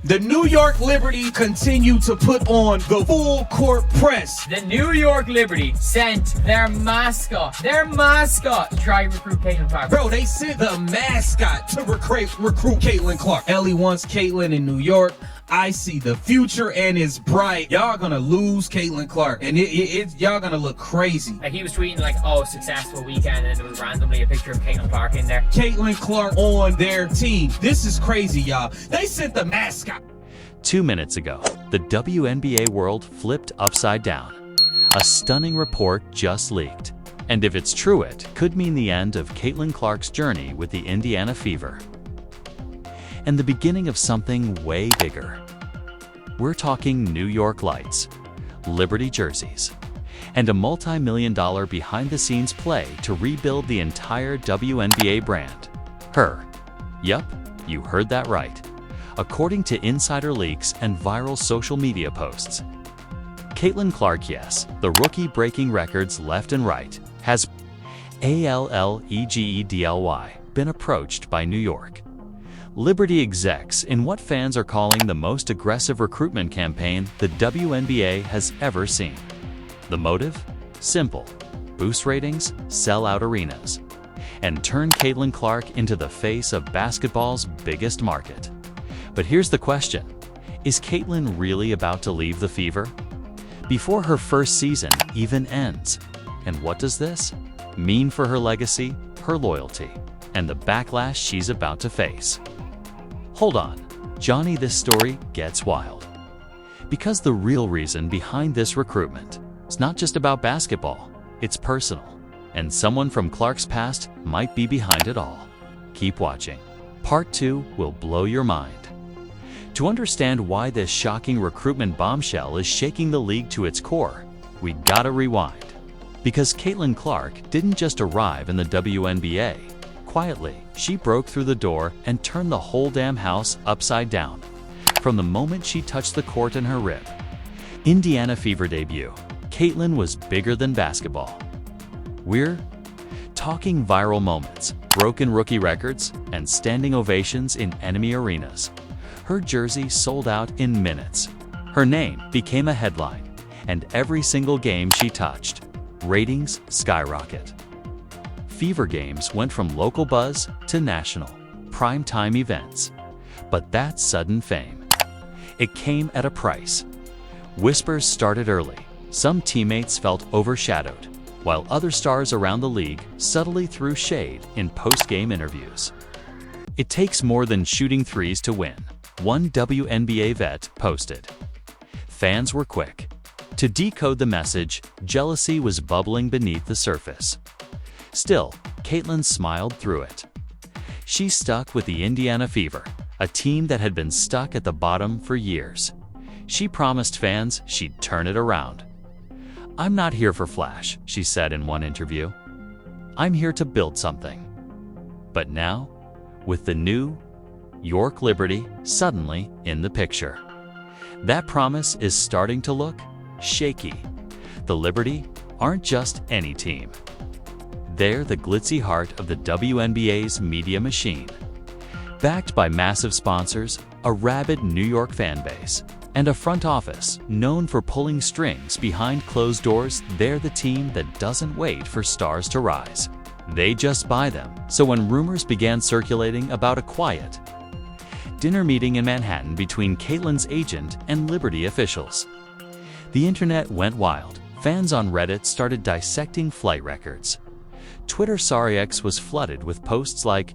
The New York Liberty continue to put on the full court press. The New York Liberty sent their mascot to try and recruit Caitlin Clark. Bro, they sent the mascot to recruit Caitlin Clark. Ellie wants Caitlin in New York. I see the future and it's bright. Y'all gonna lose Caitlin Clark, and y'all gonna look crazy. Like, he was tweeting like, "Oh, successful weekend," and there was randomly a picture of Caitlin Clark in there. Caitlin Clark on their team. This is crazy, y'all. They sent the mascot. 2 minutes ago, the WNBA world flipped upside down. A stunning report just leaked. And if it's true, it could mean the end of Caitlin Clark's journey with the Indiana Fever. And the beginning of something way bigger. We're talking New York lights, Liberty jerseys, and a multi-million-dollar behind-the-scenes play to rebuild the entire WNBA brand. Her. Yup, you heard that right. According to insider leaks and viral social media posts. Caitlin Clark, yes, the rookie breaking records left and right, has allegedly been approached by New York Liberty execs in what fans are calling the most aggressive recruitment campaign the WNBA has ever seen. The motive? Simple. Boost ratings, sell out arenas, and turn Caitlin Clark into the face of basketball's biggest market. But here's the question. Is Caitlin really about to leave the Fever? Before her first season even ends. And what does this mean for her legacy, her loyalty, and the backlash she's about to face? Hold on, Johnny, this story gets wild. Because the real reason behind this recruitment is not just about basketball, it's personal. And someone from Clark's past might be behind it all. Keep watching. Part 2 will blow your mind. To understand why this shocking recruitment bombshell is shaking the league to its core, we gotta rewind. Because Caitlin Clark didn't just arrive in the WNBA. Quietly, she broke through the door and turned the whole damn house upside down. From the moment she touched the court in her rib. Indiana Fever debut, Caitlin was bigger than basketball. We're talking viral moments, broken rookie records, and standing ovations in enemy arenas. Her jersey sold out in minutes. Her name became a headline, and every single game she touched, ratings skyrocket. Fever games went from local buzz to national, primetime events. But that sudden fame, it came at a price. Whispers started early. Some teammates felt overshadowed, while other stars around the league subtly threw shade in post-game interviews. It takes more than shooting threes to win, one WNBA vet posted. Fans were quick to decode the message. Jealousy was bubbling beneath the surface. Still, Caitlin smiled through it. She stuck with the Indiana Fever, a team that had been stuck at the bottom for years. She promised fans she'd turn it around. "I'm not here for flash," she said in one interview. "I'm here to build something." But now, with the New York Liberty suddenly in the picture, that promise is starting to look shaky. The Liberty aren't just any team. They're the glitzy heart of the WNBA's media machine. Backed by massive sponsors, a rabid New York fan base, and a front office known for pulling strings behind closed doors, they're the team that doesn't wait for stars to rise. They just buy them. So when rumors began circulating about a quiet dinner meeting in Manhattan between Caitlin's agent and Liberty officials, the internet went wild. Fans on Reddit started dissecting flight records. Twitter X was flooded with posts like,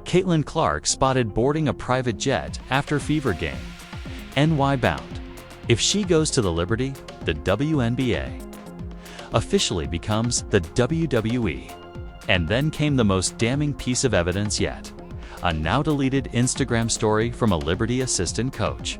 "Caitlin Clark spotted boarding a private jet after Fever game. NY bound. If she goes to the Liberty, the WNBA officially becomes the WWE." And then came the most damning piece of evidence yet. A now-deleted Instagram story from a Liberty assistant coach,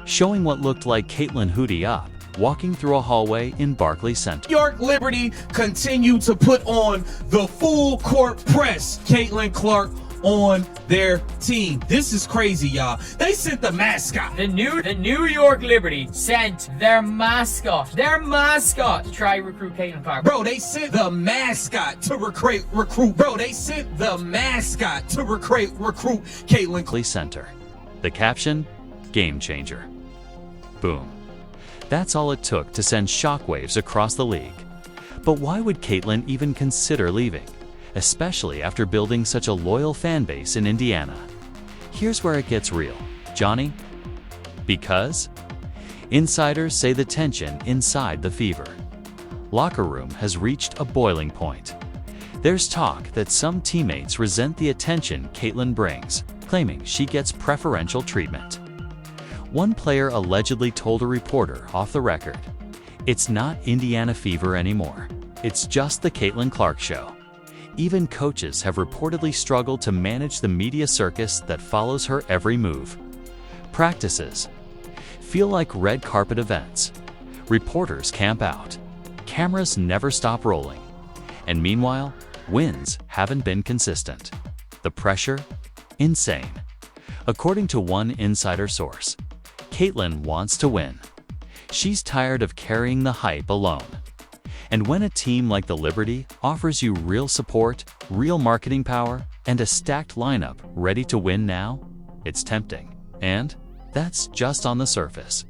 showing what looked like Caitlin hoodie up, walking through a hallway in Barclays Center. New York Liberty continue to put on the full court press. Caitlin Clark on their team. This is crazy, y'all. They sent the mascot. The New York Liberty sent their mascot to try and recruit Caitlin Clark. Bro, they sent the mascot to recruit. Bro, they sent the mascot to recruit Caitlin Center. The caption, game changer. Boom. That's all it took to send shockwaves across the league. But why would Caitlyn even consider leaving, especially after building such a loyal fan base in Indiana? Here's where it gets real, Johnny. Because insiders say the tension inside the Fever locker room has reached a boiling point. There's talk that some teammates resent the attention Caitlyn brings, claiming she gets preferential treatment. One player allegedly told a reporter off the record, "It's not Indiana Fever anymore. It's just the Caitlyn Clark show." Even coaches have reportedly struggled to manage the media circus that follows her every move. Practices feel like red carpet events. Reporters camp out. Cameras never stop rolling. And meanwhile, wins haven't been consistent. The pressure? Insane. According to one insider source, Caitlyn wants to win. She's tired of carrying the hype alone. And when a team like the Liberty offers you real support, real marketing power, and a stacked lineup ready to win now, it's tempting. And that's just on the surface.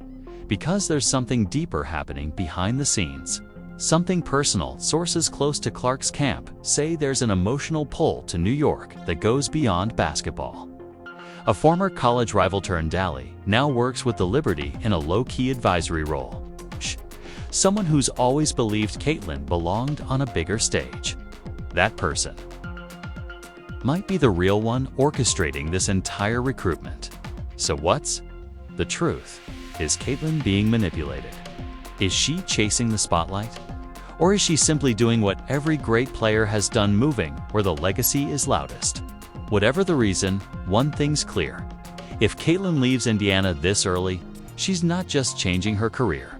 Because there's something deeper happening behind the scenes. Something personal. Sources close to Clark's camp say there's an emotional pull to New York that goes beyond basketball. A former college rival turned Dally now works with the Liberty in a low-key advisory role. Someone who's always believed Caitlyn belonged on a bigger stage. That person might be the real one orchestrating this entire recruitment. So what's the truth? Is Caitlyn being manipulated? Is she chasing the spotlight? Or is she simply doing what every great player has done, moving where the legacy is loudest? Whatever the reason, one thing's clear. If Caitlyn leaves Indiana this early, she's not just changing her career.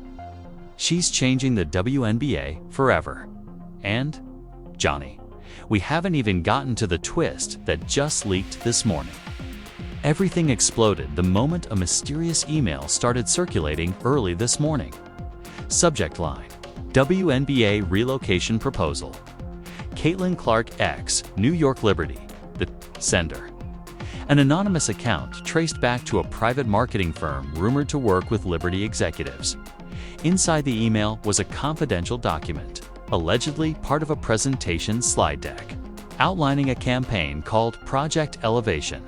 She's changing the WNBA forever. And, Johnny, we haven't even gotten to the twist that just leaked this morning. Everything exploded the moment a mysterious email started circulating early this morning. Subject line: WNBA relocation proposal. Caitlyn Clark X, New York Liberty. The sender. An anonymous account traced back to a private marketing firm rumored to work with Liberty executives. Inside the email was a confidential document, allegedly part of a presentation slide deck, outlining a campaign called Project Elevation,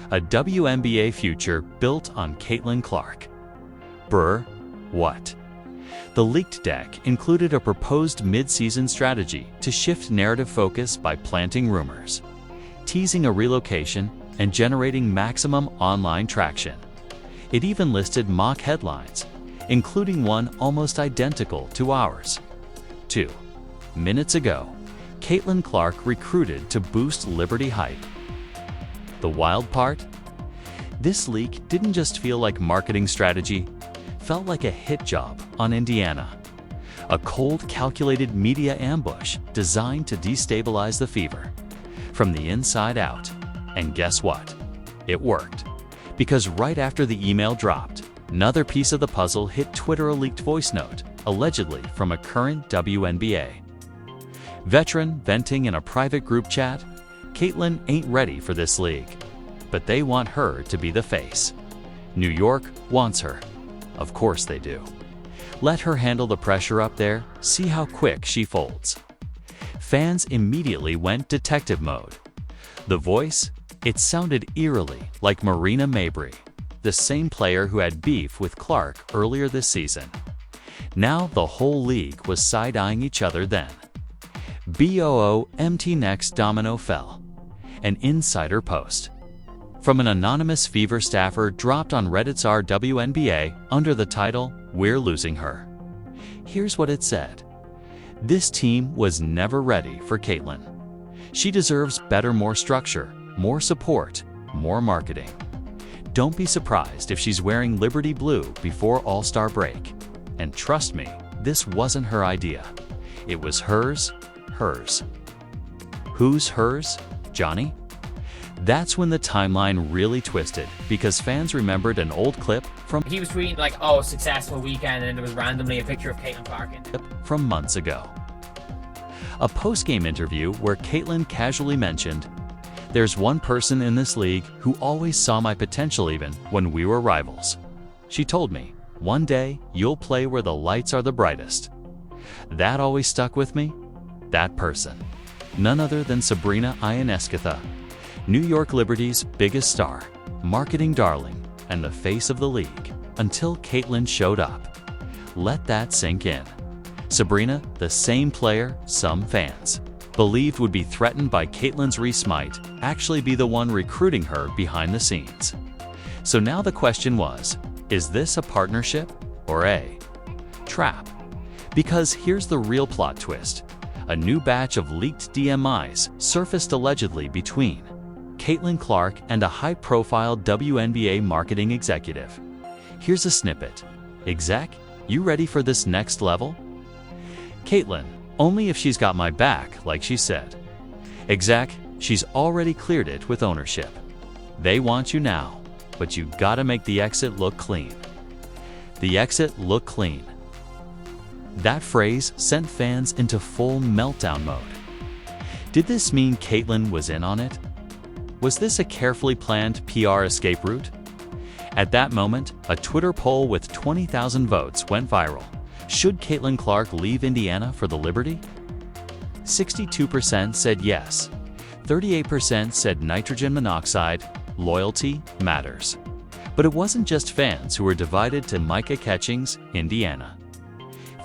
a WNBA future built on Caitlyn Clark. Brr, what? The leaked deck included a proposed mid-season strategy to shift narrative focus by planting rumors, teasing a relocation, and generating maximum online traction. It even listed mock headlines, including one almost identical to ours. 2 minutes ago, Caitlyn Clark recruited to boost Liberty hype. The wild part? This leak didn't just feel like marketing strategy, felt like a hit job on Indiana. A cold, calculated media ambush designed to destabilize the Fever from the inside out. And guess what? It worked. Because right after the email dropped, another piece of the puzzle hit Twitter: a leaked voice note, allegedly from a current WNBA veteran venting in a private group chat. Caitlyn ain't ready for this league, but they want her to be the face. New York wants her. Of course they do. Let her handle the pressure up there, see how quick she folds. Fans immediately went detective mode. The voice? It sounded eerily like Marina Mabrey, the same player who had beef with Clark earlier this season. Now the whole league was side-eyeing each other then. BOOMT next domino fell. An insider post from an anonymous Fever staffer dropped on Reddit's RWNBA under the title, "We're Losing Her." Here's what it said. This team was never ready for Caitlyn. She deserves better, more structure, more support, more marketing. Don't be surprised if she's wearing Liberty blue before All-Star break. And trust me, this wasn't her idea. It was hers. Who's hers, Johnny? That's when the timeline really twisted, because fans remembered an old clip He was tweeting like, "Oh, successful weekend," and there was randomly a picture of Caitlyn Clark in it. from months ago. A post-game interview where Caitlyn casually mentioned, There's one person in this league who always saw my potential even when we were rivals. She told me, one day you'll play where the lights are the brightest. That always stuck with me. That person. None other than Sabrina Ionescu, New York Liberty's biggest star, marketing darling, and the face of the league, until Caitlin showed up. Let that sink in. Sabrina, the same player some fans believed would be threatened by Caitlin's Reese, might actually be the one recruiting her behind the scenes. So now the question was, is this a partnership or a trap? Because here's the real plot twist. A new batch of leaked DMIs surfaced allegedly between Caitlin Clark and a high-profile WNBA marketing executive. Here's a snippet. Exec, you ready for this next level? Caitlin, only if she's got my back, like she said. Exec, she's already cleared it with ownership. They want you now, but you gotta make the exit look clean. The exit look clean. That phrase sent fans into full meltdown mode. Did this mean Caitlin was in on it? Was this a carefully planned PR escape route? At that moment, a Twitter poll with 20,000 votes went viral. Should Caitlin Clark leave Indiana for the Liberty? 62% said yes. 38% said nitrogen monoxide, loyalty matters. But it wasn't just fans who were divided to Micah Catching's Indiana.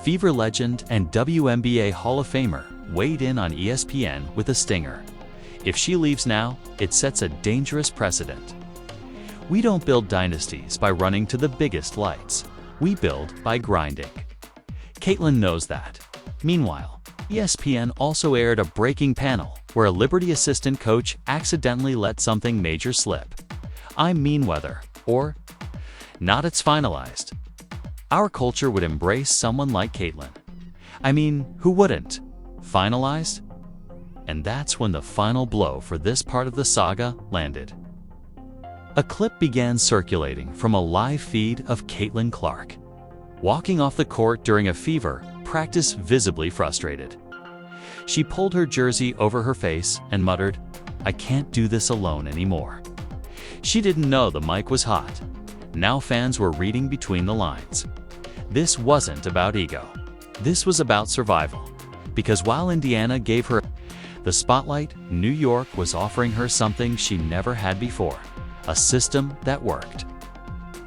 Fever legend and WNBA Hall of Famer weighed in on ESPN with a stinger. If she leaves now, it sets a dangerous precedent. We don't build dynasties by running to the biggest lights. We build by grinding. Caitlin knows that. Meanwhile, ESPN also aired a breaking panel where a Liberty assistant coach accidentally let something major slip. I'm mean weather, or not, it's finalized. Our culture would embrace someone like Caitlin. I mean, who wouldn't? Finalized? And that's when the final blow for this part of the saga landed. A clip began circulating from a live feed of Caitlin Clark, walking off the court during a Fever practice, visibly frustrated. She pulled her jersey over her face and muttered, "I can't do this alone anymore." She didn't know the mic was hot. Now fans were reading between the lines. This wasn't about ego. This was about survival. Because while Indiana gave her the spotlight, New York was offering her something she never had before. A system that worked.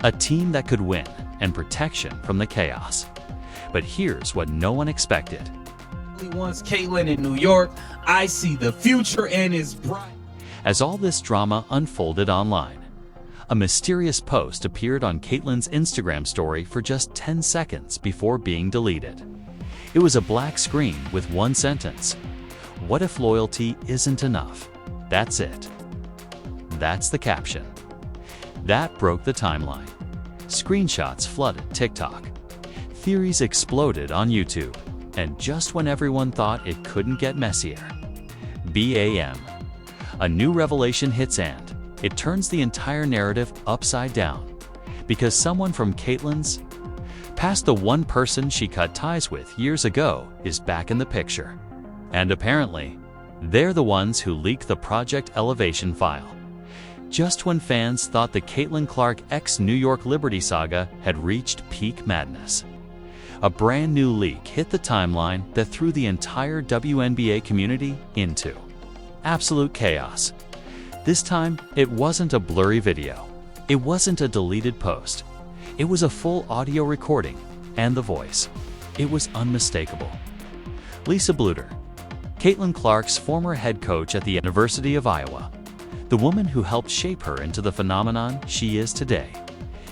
A team that could win, and protection from the chaos. But here's what no one expected. Once Caitlin in New York, I see the future and it's bright. As all this drama unfolded online, a mysterious post appeared on Caitlin's Instagram story for just 10 seconds before being deleted. It was a black screen with one sentence. What if loyalty isn't enough? That's it. That's the caption. That broke the timeline. Screenshots flooded TikTok. Theories exploded on YouTube. And just when everyone thought it couldn't get messier, BAM. A new revelation hits and it turns the entire narrative upside down. Because someone from Caitlin's past, the one person she cut ties with years ago, is back in the picture. And apparently, they're the ones who leaked the Project Elevation file. Just when fans thought the Caitlin Clark ex-New York Liberty saga had reached peak madness. A brand new leak hit the timeline that threw the entire WNBA community into absolute chaos. This time, it wasn't a blurry video. It wasn't a deleted post. It was a full audio recording, and the voice. It was unmistakable. Lisa Bluter, Caitlin Clark's former head coach at the University of Iowa, the woman who helped shape her into the phenomenon she is today.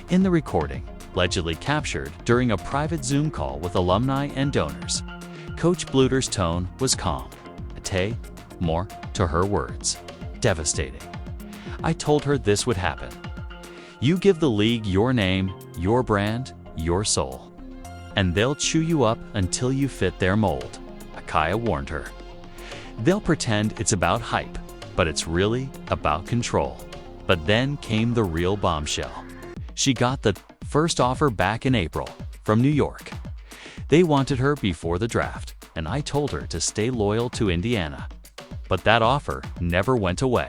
In the recording, allegedly captured during a private Zoom call with alumni and donors, Coach Bluter's tone was calm. More to her words. Devastating. I told her this would happen. You give the league your name, your brand, your soul, and they'll chew you up until you fit their mold, Akaya warned her. They'll pretend it's about hype, but it's really about control. But then came the real bombshell. She got the first offer back in April from New York. They wanted her before the draft, and I told her to stay loyal to Indiana. But that offer never went away.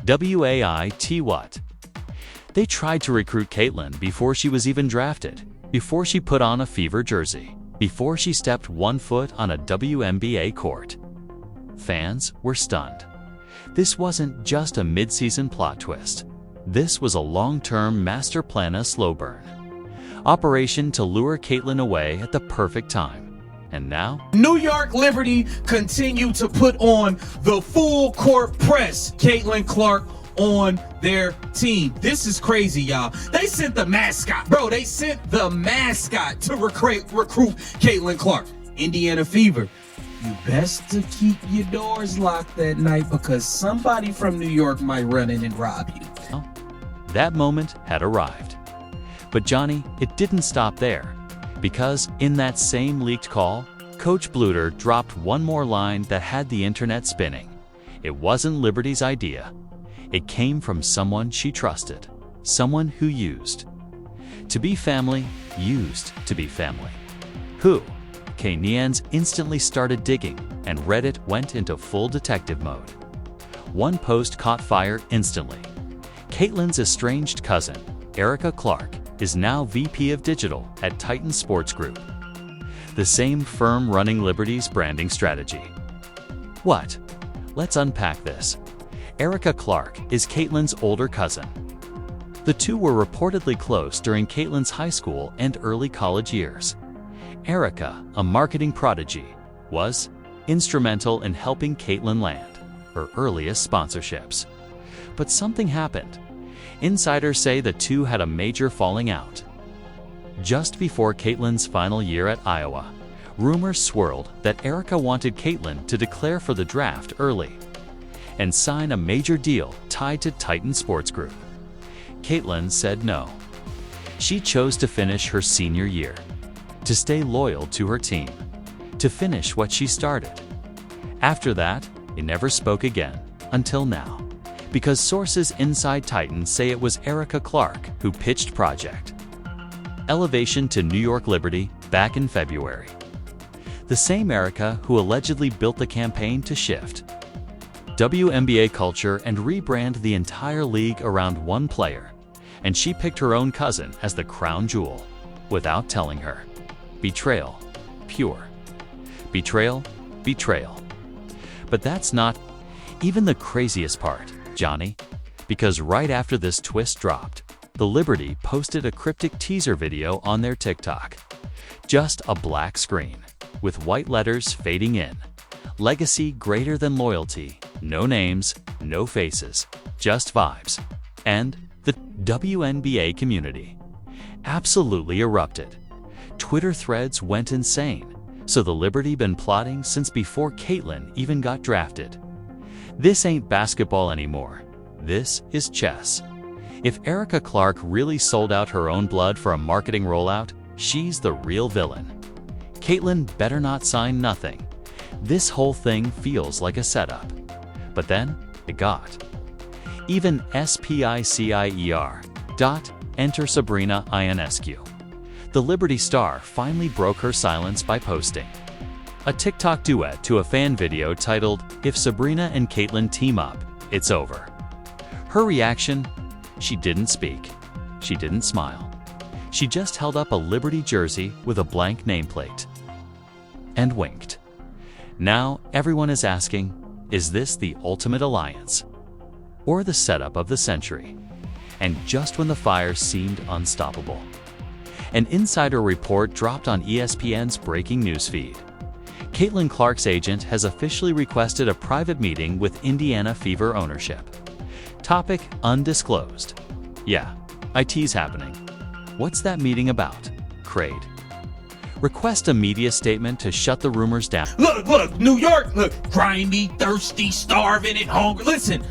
WAIT what? They tried to recruit Caitlin before she was even drafted, before she put on a Fever jersey, before she stepped 1 foot on a WNBA court. Fans were stunned. This wasn't just a mid-season plot twist. This was a long-term master plan, a slow burn operation to lure Caitlin away at the perfect time. And now, New York Liberty continue to put on the full court press. Caitlin Clark on their team. This is crazy, y'all. They sent the mascot. Bro, they sent the mascot to recruit Caitlin Clark. Indiana Fever, you best to keep your doors locked that night because somebody from New York might run in and rob you. that moment had arrived. But Johnny, it didn't stop there. Because in that same leaked call, Coach Bluter dropped one more line that had the internet spinning. It wasn't Liberty's idea. It came from someone she trusted, someone who used to be family, used to be family. Who? K-Nians instantly started digging, and Reddit went into full detective mode. One post caught fire instantly. Caitlin's estranged cousin, Erica Clark, is now VP of Digital at Titan Sports Group, the same firm running Liberty's branding strategy. What? Let's unpack this. Erica Clark is Caitlin's older cousin. The two were reportedly close during Caitlin's high school and early college years. Erica, a marketing prodigy, was instrumental in helping Caitlin land her earliest sponsorships. But something happened. Insiders say the two had a major falling out. Just before Caitlin's final year at Iowa, rumors swirled that Erica wanted Caitlin to declare for the draft early and sign a major deal tied to Titan Sports Group. Caitlin said no. She chose to finish her senior year, to stay loyal to her team, to finish what she started. After that, they never spoke again, until now, because sources inside Titan say it was Erica Clark who pitched Project Elevation to New York Liberty back in February. The same Erica who allegedly built the campaign to shift WNBA culture and rebrand the entire league around one player, and she picked her own cousin as the crown jewel, without telling her. Betrayal, pure. Betrayal, betrayal. But that's not even the craziest part, Johnny, because right after this twist dropped, the Liberty posted a cryptic teaser video on their TikTok. Just a black screen, with white letters fading in. Legacy greater than loyalty. No names, no faces, just vibes. And the WNBA community absolutely erupted. Twitter threads went insane. So the Liberty been plotting since before Caitlin even got drafted. This ain't basketball anymore. This is chess. If Erica Clark really sold out her own blood for a marketing rollout, she's the real villain. Caitlin better not sign nothing. This whole thing feels like a setup. But then, it got. Even SPICIER. Enter Sabrina Ionescu. The Liberty star finally broke her silence by posting a TikTok duet to a fan video titled, "If Sabrina and Caitlin team up, it's over." Her reaction? She didn't speak. She didn't smile. She just held up a Liberty jersey with a blank nameplate and winked. Now everyone is asking, is this the ultimate alliance? Or the setup of the century? And just when the fire seemed unstoppable, an insider report dropped on ESPN's breaking news feed. Caitlin Clark's agent has officially requested a private meeting with Indiana Fever ownership. Topic undisclosed. Yeah, IT's happening. What's that meeting about? Crade. Request a media statement to shut the rumors down. Look, New York, look, grimy, thirsty, starving, and hungry. Listen,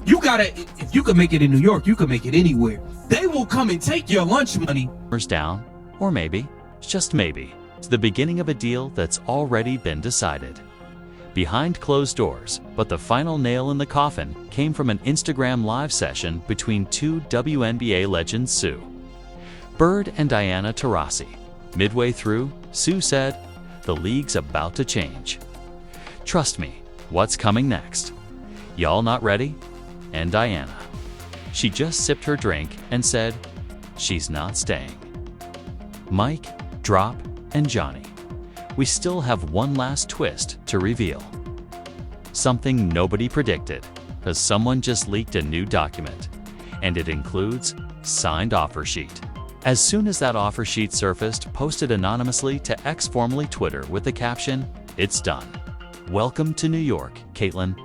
you gotta, if you can make it in New York, you can make it anywhere. They will come and take your lunch money. Down, or maybe, just maybe, it's the beginning of a deal that's already been decided. Behind closed doors, but the final nail in the coffin came from an Instagram live session between two WNBA legends Sue Bird and Diana Taurasi. Midway through, Sue said, "The league's about to change. Trust me, what's coming next? Y'all not ready?" and Diana. She just sipped her drink and said, she's not staying. Mike, Drop, and Johnny. We still have one last twist to reveal. Something nobody predicted, because someone just leaked a new document, and it includes signed offer sheet. As soon as that offer sheet surfaced, posted anonymously to X, formerly Twitter, with the caption, "It's done. Welcome to New York, Caitlin."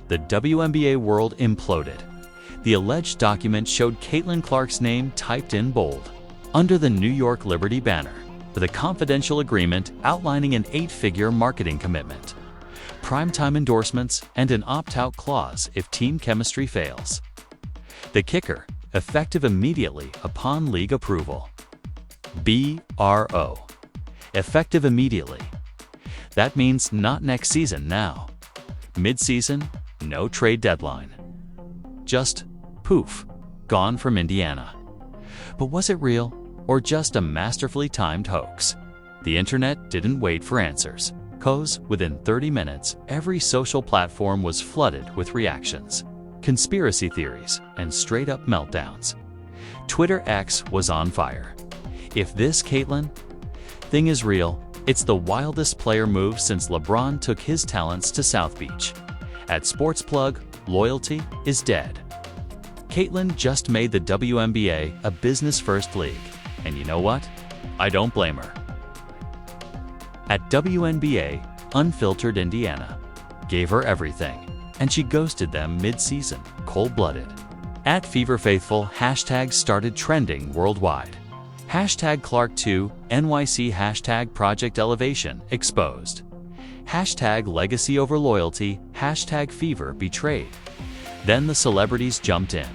The WNBA world imploded. The alleged document showed Caitlin Clark's name typed in bold, under the New York Liberty banner, with a confidential agreement outlining an 8-figure marketing commitment, primetime endorsements, and an opt-out clause if team chemistry fails. The kicker, effective immediately upon league approval. BRO. Effective immediately. That means not next season now. Mid-season, no trade deadline. Just poof, gone from Indiana. But was it real, or just a masterfully timed hoax? The internet didn't wait for answers, 'cause within 30 minutes, every social platform was flooded with reactions, conspiracy theories, and straight-up meltdowns. Twitter X was on fire. If this Caitlin thing is real, it's the wildest player move since LeBron took his talents to South Beach. At Sports Plug, loyalty is dead. Caitlin just made the WNBA a business-first league, and you know what? I don't blame her. At WNBA, Unfiltered Indiana gave her everything, and she ghosted them mid-season, cold-blooded. At Fever Faithful, hashtags started trending worldwide. Hashtag Clark2, NYC, hashtag Project Elevation, exposed. Hashtag Legacy over Loyalty, hashtag Fever betrayed. Then the celebrities jumped in.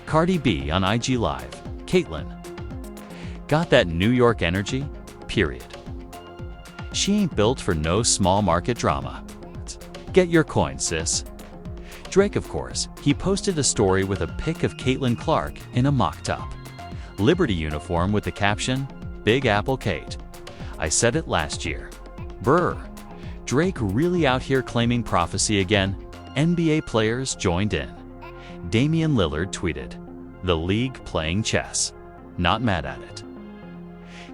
Cardi B on IG Live, Caitlin. Got that New York energy? Period. She ain't built for no small market drama. Get your coin, sis. Drake, of course, he posted a story with a pic of Caitlin Clark in a mock top Liberty uniform with the caption, "Big Apple Kate. I said it last year." Brr. Drake really out here claiming prophecy again. NBA players joined in. Damian Lillard tweeted, "The league playing chess. Not mad at it."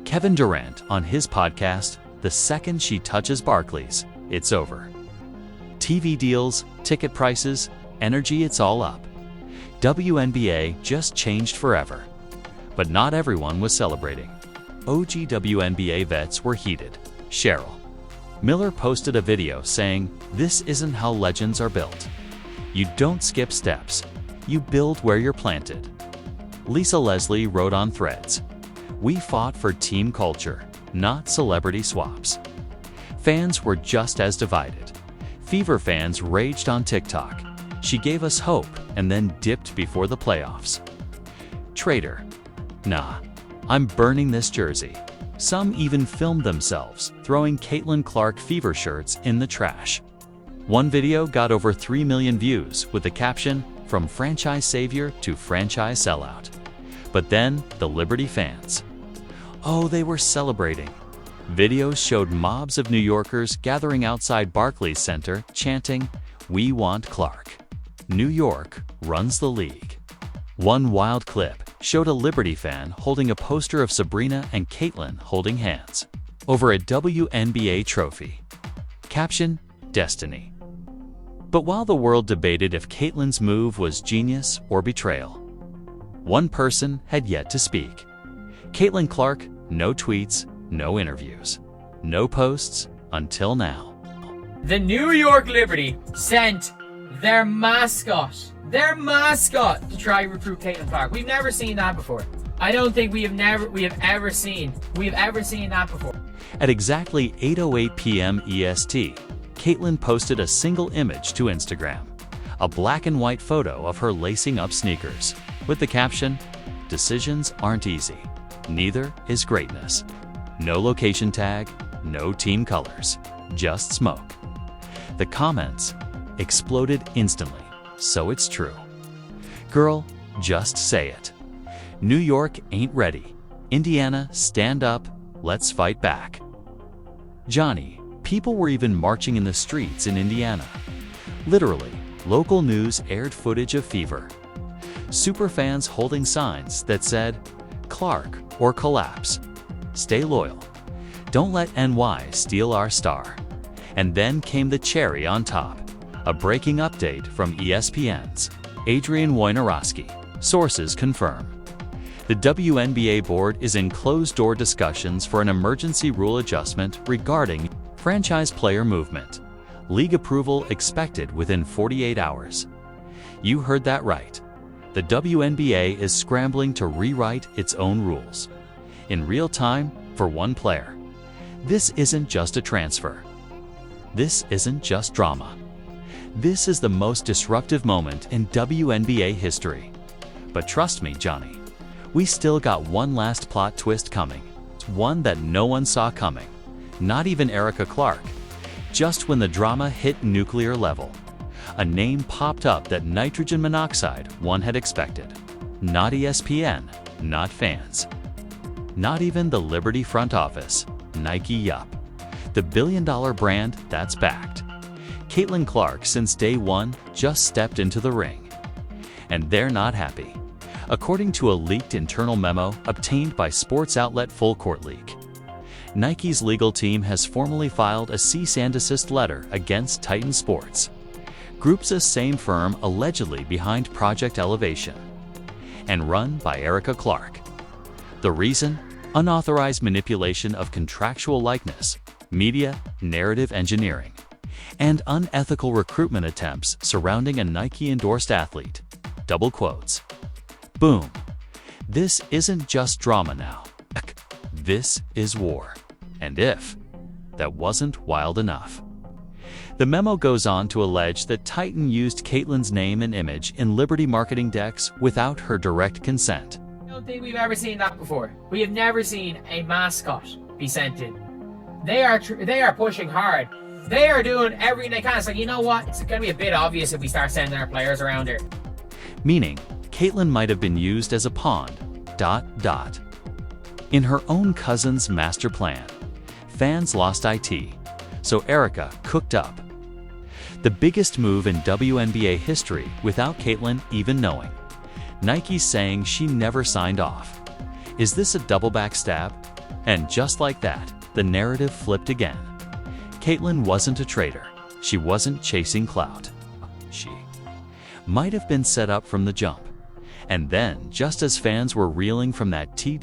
Kevin Durant on his podcast, "The second she touches Barclays, it's over." TV deals, ticket prices, energy, it's all up. WNBA just changed forever. But not everyone was celebrating. OG WNBA vets were heated. Cheryl Miller posted a video saying, "This isn't how legends are built. You don't skip steps. You build where you're planted." Lisa Leslie wrote on Threads, "We fought for team culture, not celebrity swaps." Fans were just as divided. Fever fans raged on TikTok. "She gave us hope and then dipped before the playoffs." Traitor. "Nah, I'm burning this jersey." Some even filmed themselves throwing Caitlin Clark Fever shirts in the trash. One video got over 3 million views with the caption, "From franchise savior to franchise sellout." But then the Liberty fans. Oh, they were celebrating. Videos showed mobs of New Yorkers gathering outside Barclays Center chanting, "We want Clark. New York runs the league." One wild clip showed a Liberty fan holding a poster of Sabrina and Caitlin holding hands over a WNBA trophy. Caption, "Destiny." But while the world debated if Caitlin's move was genius or betrayal, one person had yet to speak. Caitlin Clark, no tweets, no interviews, no posts until now. The New York Liberty sent their mascot to try recruit Caitlin Clark. We've never seen that before. I don't think we have ever seen that before. At exactly 8:08 p.m. EST, Caitlin posted a single image to Instagram, a black and white photo of her lacing up sneakers, with the caption, "Decisions aren't easy. Neither is greatness." No location tag, no team colors, just smoke. The comments exploded instantly. So it's true. Girl, just say it. New York ain't ready. Indiana, stand up. Let's fight back. Johnny, people were even marching in the streets in Indiana. Literally, local news aired footage of Fever. Superfans holding signs that said, "Clark or collapse. Stay loyal. Don't let NY steal our star." And then came the cherry on top, a breaking update from ESPN's Adrian Wojnarowski. Sources confirm. The WNBA board is in closed-door discussions for an emergency rule adjustment regarding franchise player movement. League approval expected within 48 hours. You heard that right. The WNBA is scrambling to rewrite its own rules. In real time, for one player. This isn't just a transfer. This isn't just drama. This is the most disruptive moment in WNBA history. But trust me, Johnny, we still got one last plot twist coming. One that no one saw coming. Not even Erica Clark. Just when the drama hit nuclear level, a name popped up that nitrogen monoxide one had expected. Not ESPN, not fans. Not even the Liberty front office, Nike Yup. The billion-dollar brand that's backed. Caitlin Clark, since day one, just stepped into the ring. And they're not happy. According to a leaked internal memo obtained by sports outlet Full Court Leak, Nike's legal team has formally filed a cease and desist letter against Titan Sports, Group's same firm allegedly behind Project Elevation, and run by Erica Clark. The reason? Unauthorized manipulation of contractual likeness, media, narrative engineering, and unethical recruitment attempts surrounding a Nike-endorsed athlete. Double quotes. Boom. This isn't just drama now. This is war. And if that wasn't wild enough. The memo goes on to allege that Titan used Caitlin's name and image in Liberty marketing decks without her direct consent. I don't think we've ever seen that before. We have never seen a mascot be sent in. They are pushing hard. They are doing everything they can. It's like, you know what? It's going to be a bit obvious if we start sending our players around here. Meaning, Caitlin might have been used as a pawn. In her own cousin's master plan. Fans lost IT, so Erica cooked up. The biggest move in WNBA history without Caitlin even knowing. Nike saying she never signed off. Is this a double backstab? And just like that, the narrative flipped again. Caitlin wasn't a traitor. She wasn't chasing clout. She might have been set up from the jump. And then, just as fans were reeling from that twist,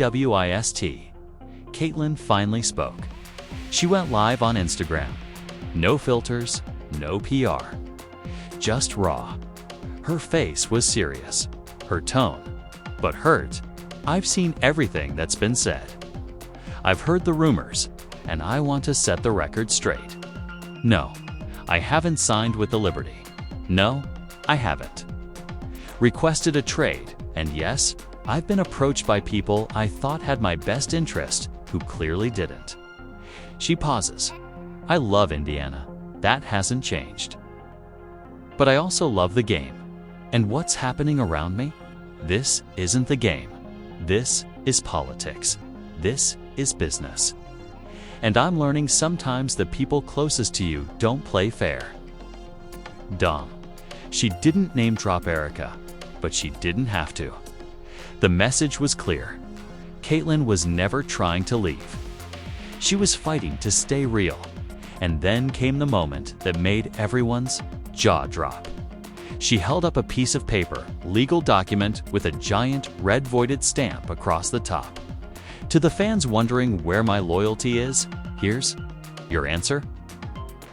Caitlin finally spoke. She went live on Instagram. No filters, no PR. Just raw. Her face was serious. Her tone. But hurt. I've seen everything that's been said. I've heard the rumors, and I want to set the record straight. No, I haven't signed with the Liberty. No, I haven't. Requested a trade, and yes, I've been approached by people I thought had my best interest who clearly didn't. She pauses. I love Indiana. That hasn't changed. But I also love the game. And what's happening around me? This isn't the game. This is politics. This is business. And I'm learning sometimes the people closest to you don't play fair. Dumb. She didn't name drop Erica, but she didn't have to. The message was clear. Caitlin was never trying to leave. She was fighting to stay real. And then came the moment that made everyone's jaw drop. She held up a piece of paper, legal document with a giant red voided stamp across the top. To the fans wondering where my loyalty is, here's your answer.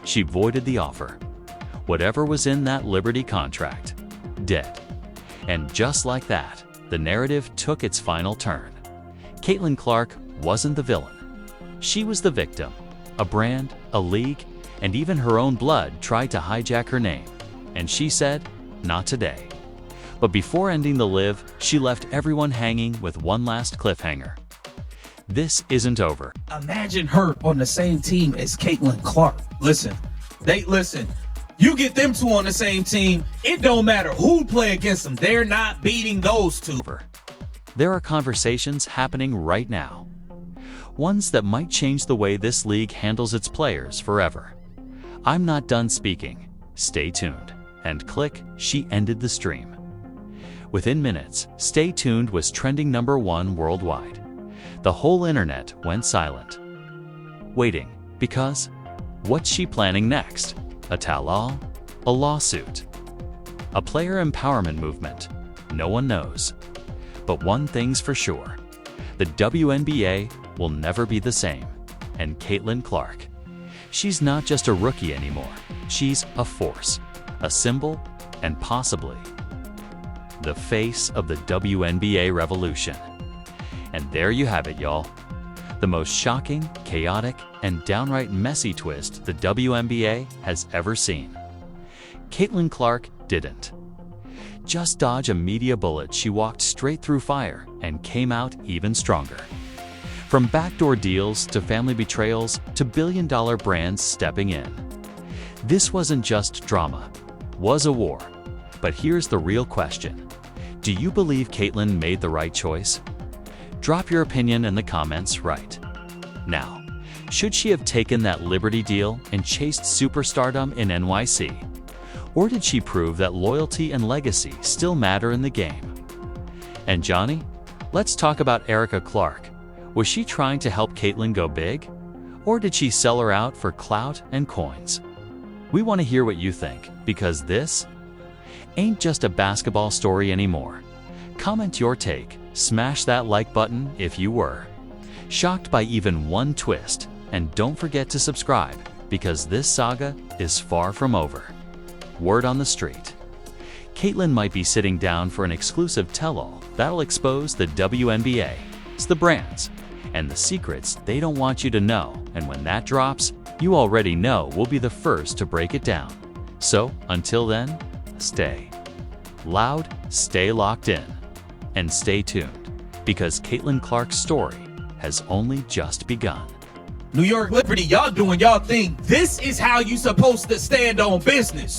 She voided the offer. Whatever was in that Liberty contract, dead. And just like that, the narrative took its final turn. Caitlin Clark wasn't the villain. She was the victim. A brand, a league, and even her own blood tried to hijack her name. And she said, not today. But before ending the live, she left everyone hanging with one last cliffhanger. This isn't over. Imagine her on the same team as Caitlin Clark. Listen. You get them two on the same team, it don't matter who play against them. They're not beating those two. There are conversations happening right now. Ones that might change the way this league handles its players forever. I'm not done speaking. Stay tuned. and click, she ended the stream. Within minutes, Stay Tuned was trending #1 worldwide. The whole internet went silent. Waiting, because what's she planning next? A tell-all? A lawsuit? A player empowerment movement? No one knows. But one thing's for sure. The WNBA will never be the same. And Caitlin Clark. She's not just a rookie anymore. She's a force, a symbol, and possibly the face of the WNBA revolution. And there you have it, y'all. The most shocking, chaotic, and downright messy twist the WNBA has ever seen. Caitlin Clark didn't just dodge a media bullet, she walked straight through fire and came out even stronger. From backdoor deals to family betrayals to billion-dollar brands stepping in. This wasn't just drama, was a war. But here's the real question. Do you believe Caitlin made the right choice? Drop your opinion in the comments right now. Should she have taken that Liberty deal and chased superstardom in NYC? Or did she prove that loyalty and legacy still matter in the game? And Johnny, let's talk about Erica Clark. Was she trying to help Caitlin go big? Or did she sell her out for clout and coins? We want to hear what you think, because this ain't just a basketball story anymore. Comment your take, smash that like button if you were shocked by even one twist, and don't forget to subscribe, because this saga is far from over. Word on the street. Caitlin might be sitting down for an exclusive tell-all that'll expose the WNBA, the brands, and the secrets they don't want you to know, and when that drops, you already know we'll be the first to break it down. So, until then, stay loud, stay locked in, and stay tuned, because Caitlin Clark's story has only just begun. New York Liberty, y'all doing y'all thing. This is how you supposed to stand on business.